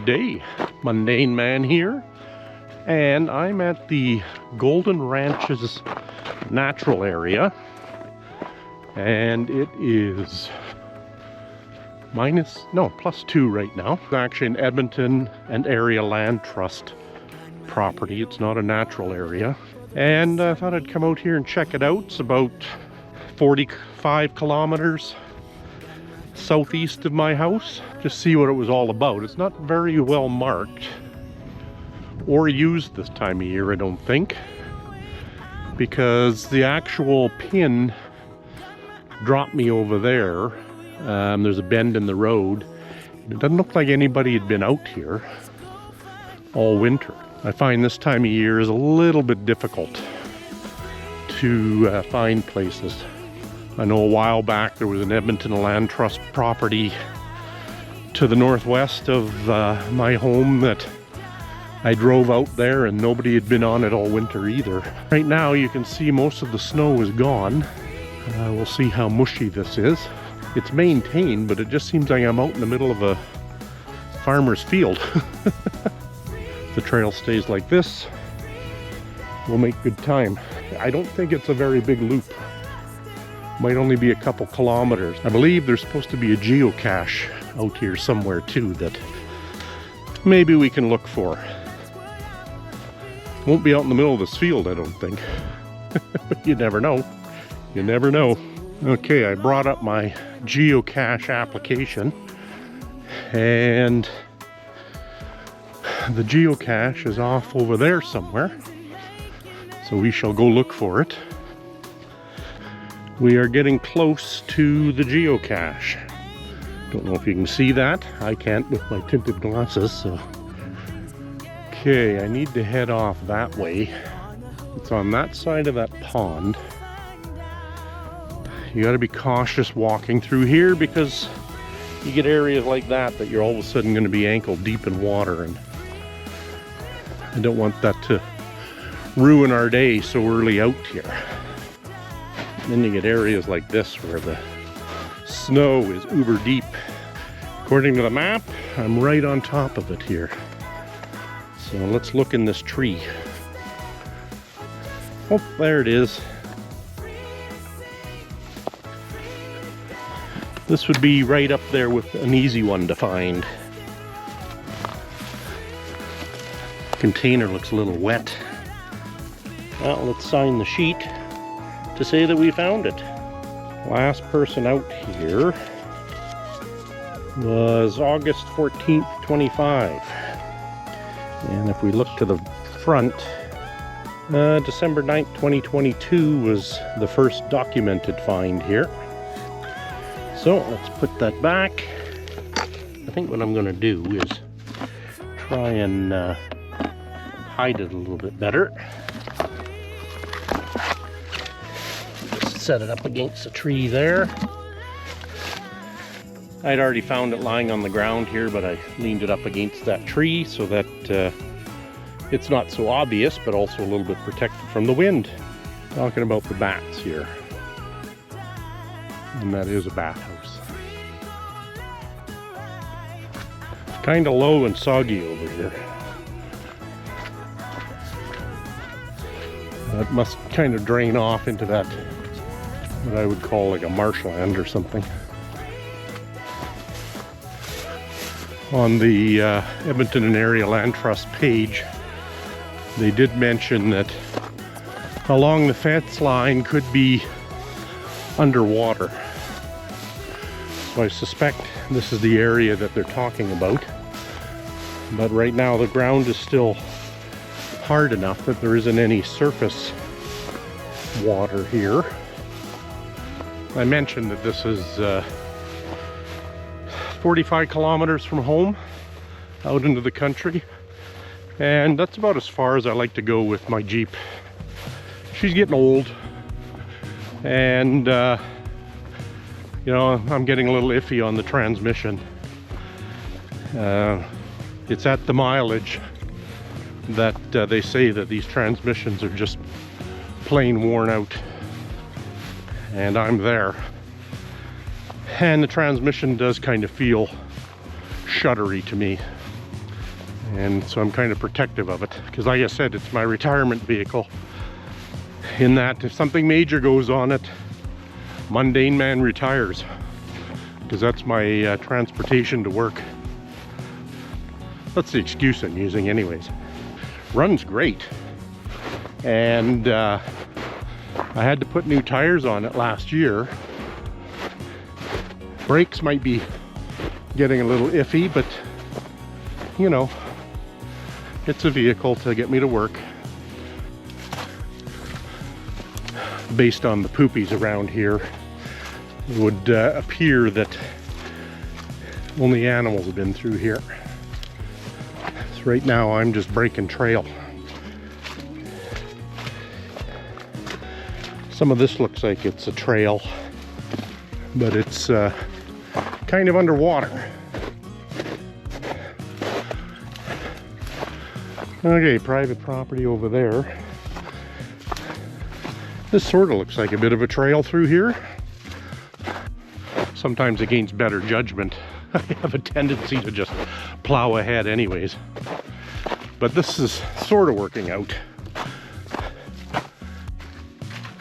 day. Mundane Man here, and I'm at the Golden Ranches natural area, and it is +2 right now. It's actually an Edmonton and Area Land Trust property. It's not a natural area, and I thought I'd come out here and check it out. It's about 45 kilometers southeast of my house. Just see what it was all about. It's not very well marked or used this time of year, I don't think, because the actual pin dropped me over there. There's a bend in the road. It doesn't look like anybody had been out here all winter. I find this time of year is a little bit difficult to find places. I know a while back there was an Edmonton Land Trust property to the northwest of my home that I drove out there and nobody had been on it all winter either. Right now you can see most of the snow is gone. We'll see how mushy this is. It's maintained, but it just seems like I'm out in the middle of a farmer's field. The trail stays like this, we'll make good time. I don't think it's a very big loop. Might only be a couple kilometers. I believe there's supposed to be a geocache out here somewhere too that maybe we can look for. Won't be out in the middle of this field, I don't think. But you never know. You never know. Okay, I brought up my geocache application, and the geocache is off over there somewhere, so we shall go look for it. We are getting close to the geocache. Don't know if you can see that. I can't with my tinted glasses, so. Okay, I need to head off that way. It's on that side of that pond. You got to be cautious walking through here because you get areas like that you're all of a sudden going to be ankle deep in water, and I don't want that to ruin our day so early out here. Then you get areas like this where the snow is uber deep. According to the map, I'm right on top of it here. So let's look in this tree. Oh, there it is. This would be right up there with an easy one to find. Container looks a little wet. Well, let's sign the sheet to say that we found it. Last person out here was August 14th, 25. And if we look to the front, December 9th, 2022 was the first documented find here. So let's put that back. I think what I'm going to do is try and hide it a little bit better. Just set it up against the tree there. I'd already found it lying on the ground here, but I leaned it up against that tree so that it's not so obvious, but also a little bit protected from the wind. Talking about the bats here. And that is a bat house. It's kind of low and soggy over here. That must kind of drain off into that, what I would call like a marshland or something. On the Edmonton and Area Land Trust page, they did mention that along the fence line could be underwater. So I suspect this is the area that they're talking about. But right now the ground is still hard enough that there isn't any surface water here. I mentioned that this is 45 kilometers from home, out into the country. And that's about as far as I like to go with my Jeep. She's getting old. And you know, I'm getting a little iffy on the transmission. It's at the mileage that they say that these transmissions are just plain worn out, and I'm there. And the transmission does kind of feel shuttery to me. And so I'm kind of protective of it, because like I said, it's my retirement vehicle, in that if something major goes on it, Mundane Man retires, because that's my transportation to work. That's the excuse I'm using anyways. Runs great, and I had to put new tires on it last year. Brakes might be getting a little iffy, but you know, it's a vehicle to get me to work. Based on the poopies around here, it would appear that only animals have been through here. So right now I'm just breaking trail. Some of this looks like it's a trail, but it's kind of underwater. Okay, private property over there. This sort of looks like a bit of a trail through here. Sometimes against better judgment, I have a tendency to just plow ahead anyways. But this is sort of working out.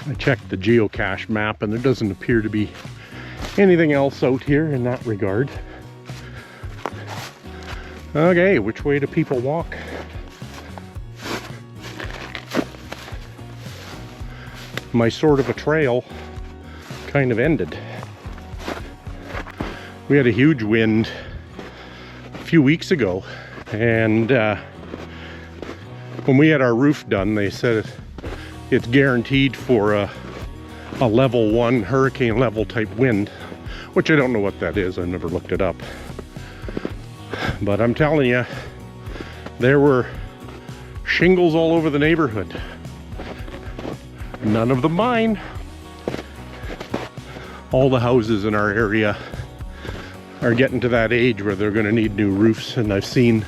I checked the geocache map and there doesn't appear to be anything else out here in that regard. Okay, which way do people walk? My sort of a trail kind of ended. We had a huge wind a few weeks ago, and when we had our roof done, they said it's guaranteed for a level 1 hurricane level type wind, which I don't know what that is. I never looked it up, but I'm telling you, there were shingles all over the neighborhood. None of them mine. All the houses in our area are getting to that age where they're going to need new roofs, and I've seen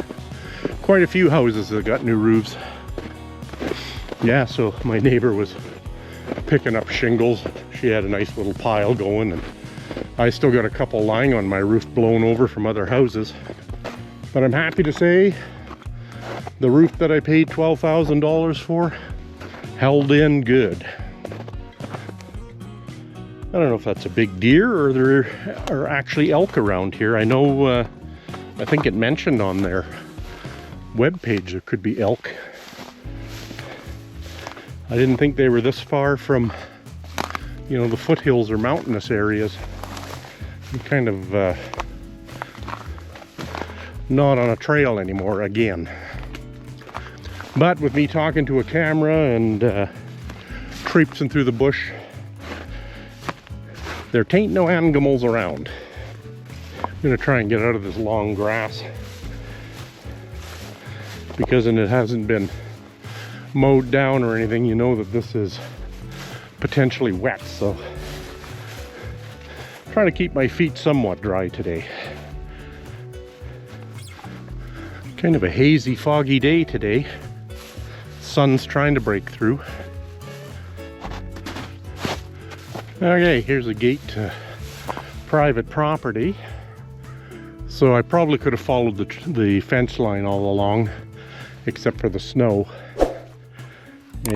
quite a few houses that got new roofs. Yeah, so my neighbor was picking up shingles. She had a nice little pile going, and I still got a couple lying on my roof blown over from other houses. But I'm happy to say the roof that I paid $12,000 for held in good. I don't know if that's a big deer or there are actually elk around here. I know, I think it mentioned on their webpage there could be elk. I didn't think they were this far from, you know, the foothills or mountainous areas. I'm kind of not on a trail anymore again. But with me talking to a camera and traipsing through the bush, there tain't no animals around. I'm gonna try and get out of this long grass, because it hasn't been mowed down or anything. You know that this is potentially wet, so I'm trying to keep my feet somewhat dry today. Kind of a hazy, foggy day today. Sun's trying to break through. Okay, here's a gate to private property. So I probably could have followed the fence line all along, except for the snow.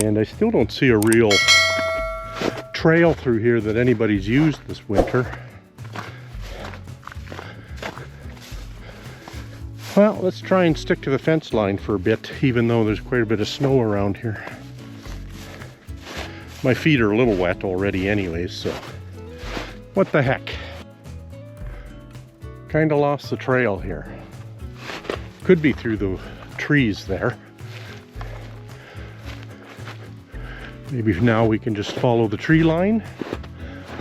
And I still don't see a real trail through here that anybody's used this winter. Well, let's try and stick to the fence line for a bit, even though there's quite a bit of snow around here. My feet are a little wet already anyways, so what the heck. Kind of lost the trail here. Could be through the trees there. Maybe now we can just follow the tree line,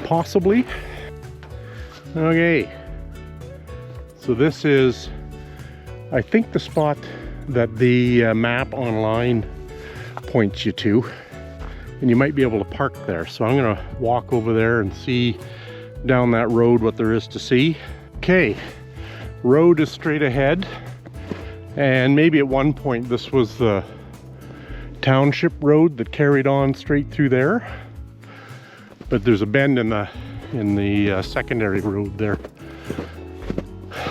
possibly. Okay, so this is, I think, the spot that the map online points you to, and you might be able to park there. So I'm gonna walk over there and see down that road what there is to see. Okay, road is straight ahead, and maybe at one point this was the township road that carried on straight through there, but there's a bend in the secondary road there.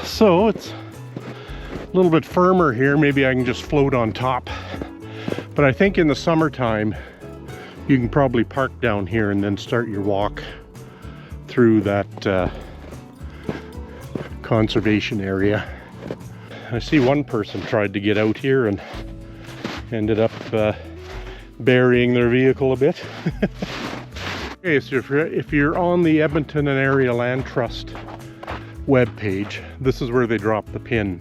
So it's A little bit firmer here, maybe I can just float on top. But I think in the summertime, you can probably park down here and then start your walk through that conservation area. I see one person tried to get out here and ended up burying their vehicle a bit. Okay, so if you're on the Edmonton and Area Land Trust webpage, this is where they drop the pin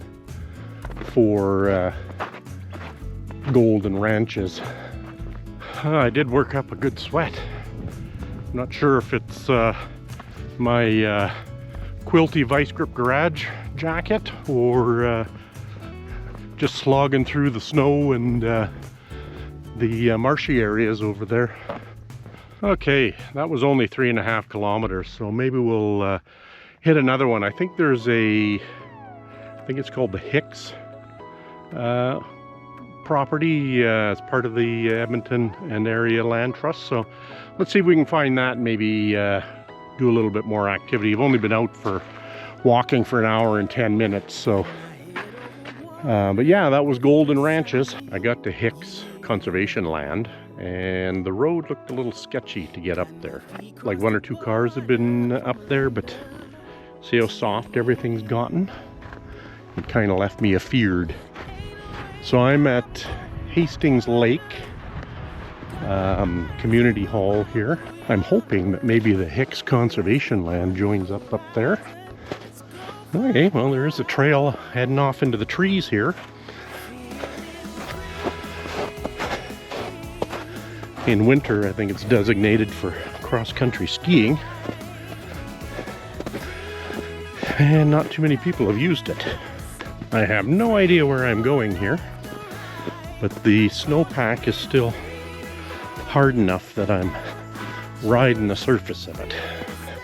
for golden ranches. I did work up a good sweat. I'm not sure if it's my quilty vice grip garage jacket or just slogging through the snow and the marshy areas over there. Okay, that was only 3.5 kilometers, so maybe we'll hit another one. I think there's I think it's called the Hicks property as part of the Edmonton and Area Land Trust. So let's see if we can find that and maybe do a little bit more activity. I've only been out for walking for 1 hour and 10 minutes, so but yeah, that was Golden Ranches. I got to Hicks Conservation Land and the road looked a little sketchy to get up there. Like 1 or 2 cars have been up there, but see how soft everything's gotten? It kind of left me afeared. So I'm at Hastings Lake Community Hall here. I'm hoping that maybe the Hicks Conservation Land joins up there. Okay, well, there is a trail heading off into the trees here. In winter, I think it's designated for cross-country skiing. And not too many people have used it. I have no idea where I'm going here, but the snowpack is still hard enough that I'm riding the surface of it.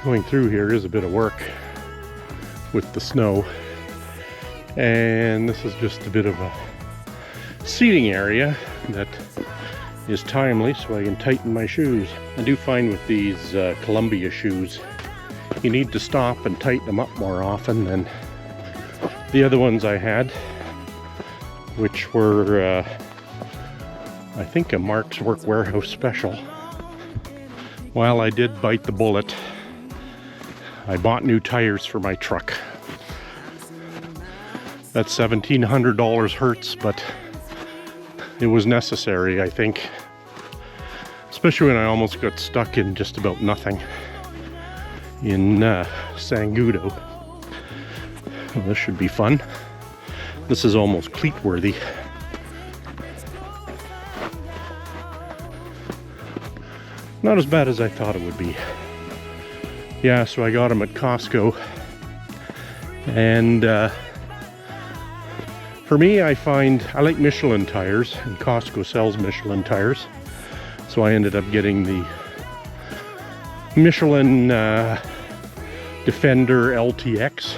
Going through here is a bit of work with the snow, and this is just a bit of a seating area that is timely so I can tighten my shoes. I do find with these Columbia shoes, you need to stop and tighten them up more often than the other ones I had, which were I think a Mark's Work Wearhouse special. While I did bite the bullet, I bought new tires for my truck. That $1,700 hurts, but it was necessary, I think. Especially when I almost got stuck in just about nothing in Sangudo. Well, this should be fun. This is almost cleat worthy. Not as bad as I thought it would be. Yeah, so I got them at Costco. And for me, I like Michelin tires, and Costco sells Michelin tires. So I ended up getting the Michelin Defender LTX.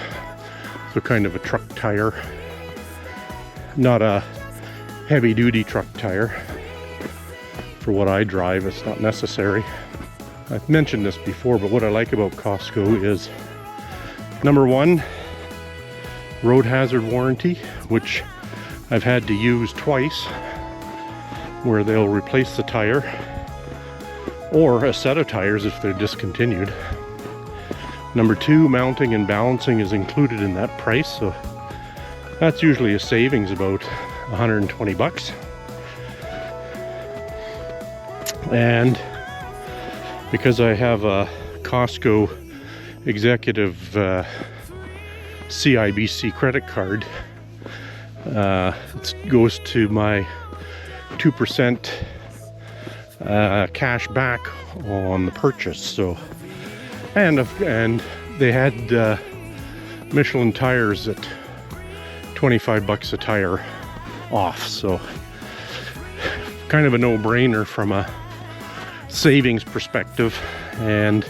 So kind of a truck tire. Not a heavy duty truck tire. For what I drive, it's not necessary. I've mentioned this before, but what I like about Costco is, number one, road hazard warranty, which I've had to use twice, where they'll replace the tire or a set of tires if they're discontinued. Number two, mounting and balancing is included in that price, so that's usually a savings about 120 bucks. And because I have a Costco executive CIBC credit card, it goes to my 2% cash back on the purchase. So, and they had Michelin tires at 25 bucks a tire off. So, kind of a no-brainer from a savings perspective. And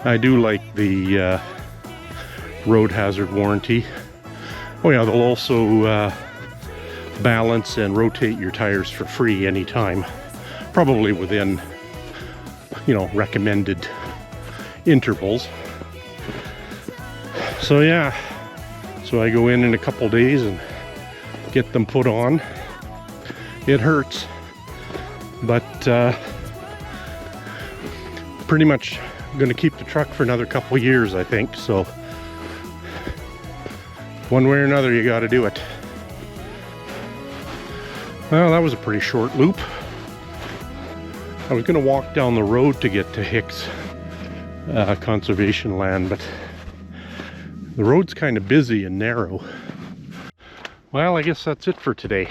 I do like the road hazard warranty. Oh yeah, they'll also balance and rotate your tires for free anytime, probably within, you know, recommended intervals. So yeah, so I go in a couple days and get them put on. It hurts, but pretty much going to keep the truck for another couple years, I think. So one way or another, you got to do it. Well, that was a pretty short loop. I was going to walk down the road to get to Hicks conservation land, but the road's kind of busy and narrow. Well, I guess that's it for today.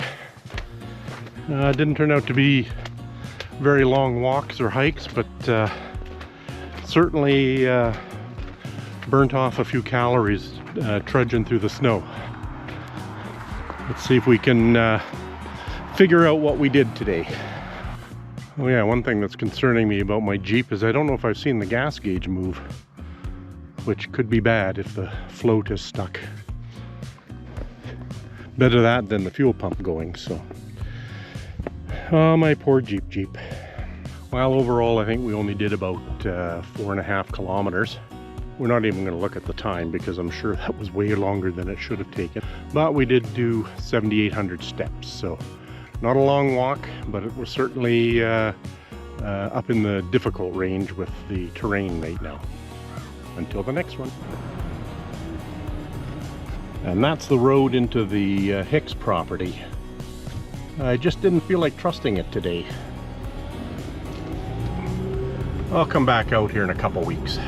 Didn't turn out to be very long walks or hikes, but certainly burnt off a few calories trudging through the snow. Let's see if we can figure out what we did today. Oh yeah, one thing that's concerning me about my Jeep is I don't know if I've seen the gas gauge move, which could be bad if the float is stuck. Better that than the fuel pump going, so. Oh, my poor Jeep. Well, overall, I think we only did about 4.5 kilometers. We're not even going to look at the time because I'm sure that was way longer than it should have taken. But we did do 7,800 steps, so not a long walk, but it was certainly up in the difficult range with the terrain right now. Until the next one. And that's the road into the Hicks property. I just didn't feel like trusting it today. I'll come back out here in a couple weeks.